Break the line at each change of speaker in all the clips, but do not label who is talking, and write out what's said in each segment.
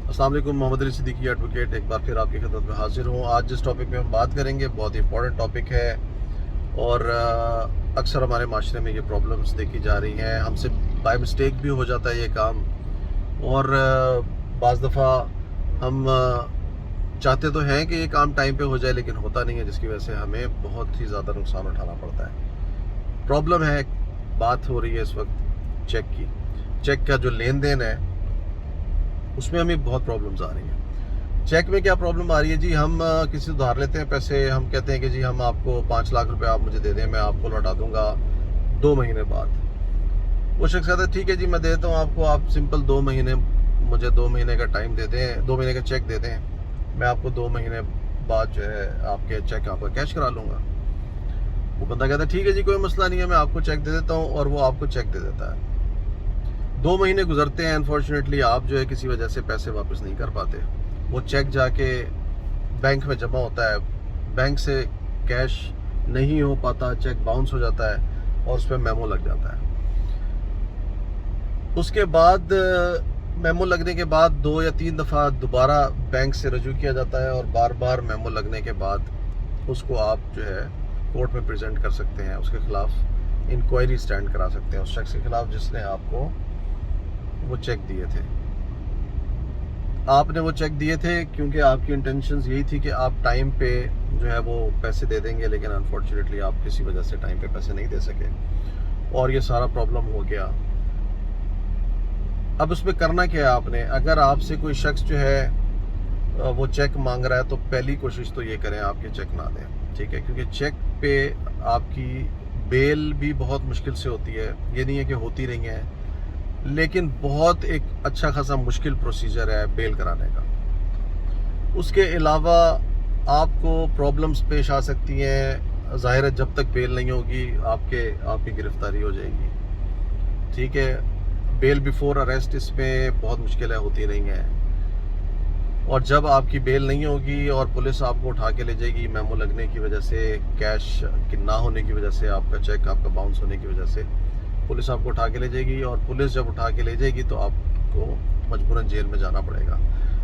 अस्सलाम वालेकुम, मोहम्मद अली सिद्दीकी एडवोकेट एक बार फिर आपकी खिदमत में हाजिर हूँ। आज जिस टॉपिक पे हम बात करेंगे बहुत ही इंपॉर्टेंट टॉपिक है और अक्सर हमारे माशरे में ये प्रॉब्लम्स देखी जा रही हैं। हमसे बाय मिस्टेक भी हो जाता है ये काम और बाज़ दफ़ा हम चाहते तो हैं कि ये काम टाइम पे हो जाए लेकिन होता नहीं है, जिसकी वजह से हमें बहुत ही ज़्यादा नुकसान उठाना पड़ता है। प्रॉब्लम है, बात हो रही है इस वक्त चेक की। चेक का जो लेन देन है उसमें हमें बहुत प्रॉब्लम्स आ रही हैं। चेक में क्या प्रॉब्लम आ रही है जी, हम किसी से उधार लेते हैं पैसे, हम कहते हैं कि जी हम आपको 5 लाख रुपए आप मुझे दे दें, मैं आपको लौटा दूंगा 2 महीने बाद। वो शख्स कहता है ठीक है जी मैं देता हूँ आपको, आप सिंपल 2 महीने मुझे 2 महीने का टाइम दे दें, 2 महीने का चेक दे दें, मैं आपको 2 महीने बाद जो है आपके चेक आपका कैश करा लूँगा। वो बंदा कहता है ठीक है जी कोई मसला नहीं है, मैं आपको चेक दे देता हूँ, और वो आपको चेक दे देता है। 2 महीने गुजरते हैं, अनफॉर्चुनेटली आप जो है किसी वजह से पैसे वापस नहीं कर पाते। वो चेक जाके बैंक में जमा होता है, बैंक से कैश नहीं हो पाता, चेक बाउंस हो जाता है और उस पर मेमो लग जाता है। उसके बाद मेमो लगने के बाद 2 या 3 दफ़ा दोबारा बैंक से रजू किया जाता है और बार बार मेमो लगने के बाद उसको आप जो है कोर्ट में प्रेजेंट कर सकते हैं, उसके खिलाफ इंक्वायरी स्टैंड करा सकते हैं उस शख्स के खिलाफ जिसने आपको वो चेक दिए थे। आपने वो चेक दिए थे क्योंकि आपकी इंटेंशंस यही थी कि आप टाइम पे जो है वो पैसे दे देंगे, लेकिन अनफॉर्चुनेटली आप किसी वजह से टाइम पे पैसे नहीं दे सके और ये सारा प्रॉब्लम हो गया। अब उसमें करना क्या है आपने, अगर आपसे कोई शख्स जो है वो चेक मांग रहा है तो पहली कोशिश तो ये करें आपके चेक ना दें, ठीक है, क्योंकि चेक पे आपकी बेल भी बहुत मुश्किल से होती है। ये नहीं है कि होती नहीं है, लेकिन बहुत एक अच्छा खासा मुश्किल प्रोसीजर है बेल कराने का। उसके अलावा आपको प्रॉब्लम्स पेश आ सकती हैं, ज़ाहिर है जब तक बेल नहीं होगी आपकी गिरफ्तारी हो जाएगी, ठीक है। बेल बिफोर अरेस्ट इसमें बहुत मुश्किलें होती नहीं हैं, और जब आपकी बेल नहीं होगी और पुलिस आपको उठा के ले जाएगी मेमो लगने की वजह से, कैश ना होने की वजह से, आपका चेक आपका बाउंस होने की वजह से पुलिस आपको उठा के ले जाएगी, और पुलिस जब उठा के ले जाएगी तो आपको मजबूरन जेल में जाना पड़ेगा।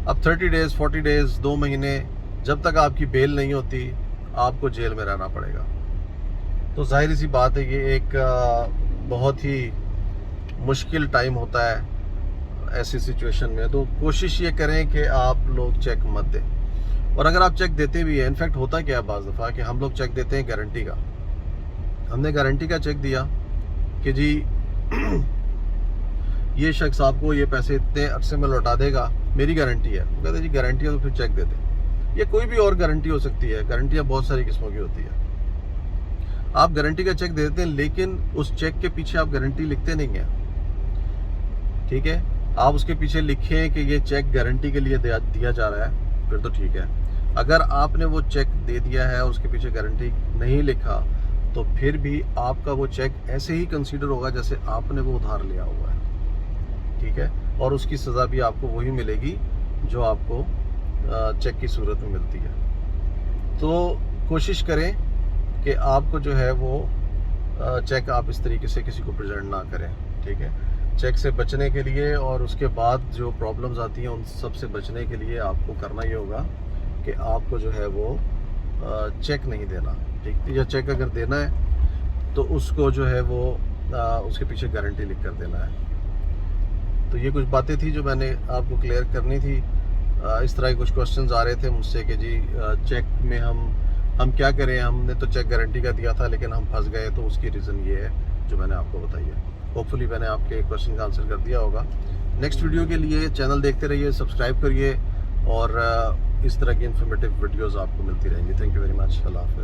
अब 30 डेज़ 40 डेज़ 2 महीने जब तक आपकी बेल नहीं होती आपको जेल में रहना पड़ेगा। तो जाहिर सी बात है ये एक बहुत ही मुश्किल टाइम होता है ऐसी सिचुएशन में। तो कोशिश ये करें कि आप लोग चेक मत दें, और अगर आप चेक देते भी हैं, इनफैक्ट होता क्या है बाज़ दफ़ा कि हम लोग चेक देते हैं गारंटी का। हमने गारंटी का चेक दिया कि जी ये शख्स आपको ये पैसे इतने अरसे में लौटा देगा, मेरी गारंटी है। वो कहते हैं जी गारंटी है तो फिर चेक दे दें। ये कोई भी और गारंटी हो सकती है, गारंटियाँ बहुत सारी किस्मों की होती है। आप गारंटी का चेक दे देते हैं लेकिन उस चेक के पीछे आप गारंटी लिखते नहीं हैं, ठीक है। आप उसके पीछे लिखें कि ये चेक गारंटी के लिए दिया जा रहा है, फिर तो ठीक है। अगर आपने वो चेक दे दिया है और उसके पीछे गारंटी नहीं लिखा तो फिर भी आपका वो चेक ऐसे ही कंसीडर होगा जैसे आपने वो उधार लिया हुआ है, ठीक है, और उसकी सज़ा भी आपको वही मिलेगी जो आपको चेक की सूरत में मिलती है। तो कोशिश करें कि आपको जो है वो चेक आप इस तरीके से किसी को प्रेजेंट ना करें, ठीक है। चेक से बचने के लिए और उसके बाद जो प्रॉब्लम्स आती हैं उन सब से बचने के लिए आपको करना ये होगा कि आपको जो है वो चेक नहीं देना, ठीक है। या चेक अगर देना है तो उसको जो है वो उसके पीछे गारंटी लिख कर देना है। तो ये कुछ बातें थी जो मैंने आपको क्लियर करनी थी। इस तरह के कुछ क्वेश्चंस आ रहे थे मुझसे कि जी चेक में हम क्या करें, हमने तो चेक गारंटी का दिया था लेकिन हम फंस गए, तो उसकी रीज़न ये है जो मैंने आपको बताई है। होपफुली मैंने आपके क्वेश्चन का आंसर कर दिया होगा। नेक्स्ट वीडियो के लिए चैनल देखते रहिए, सब्सक्राइब करिए, और इस तरह की इन्फॉर्मेटिव वीडियोज़ आपको मिलती रहेंगी। Thank you very much. अल्लाह हाफ़िज़।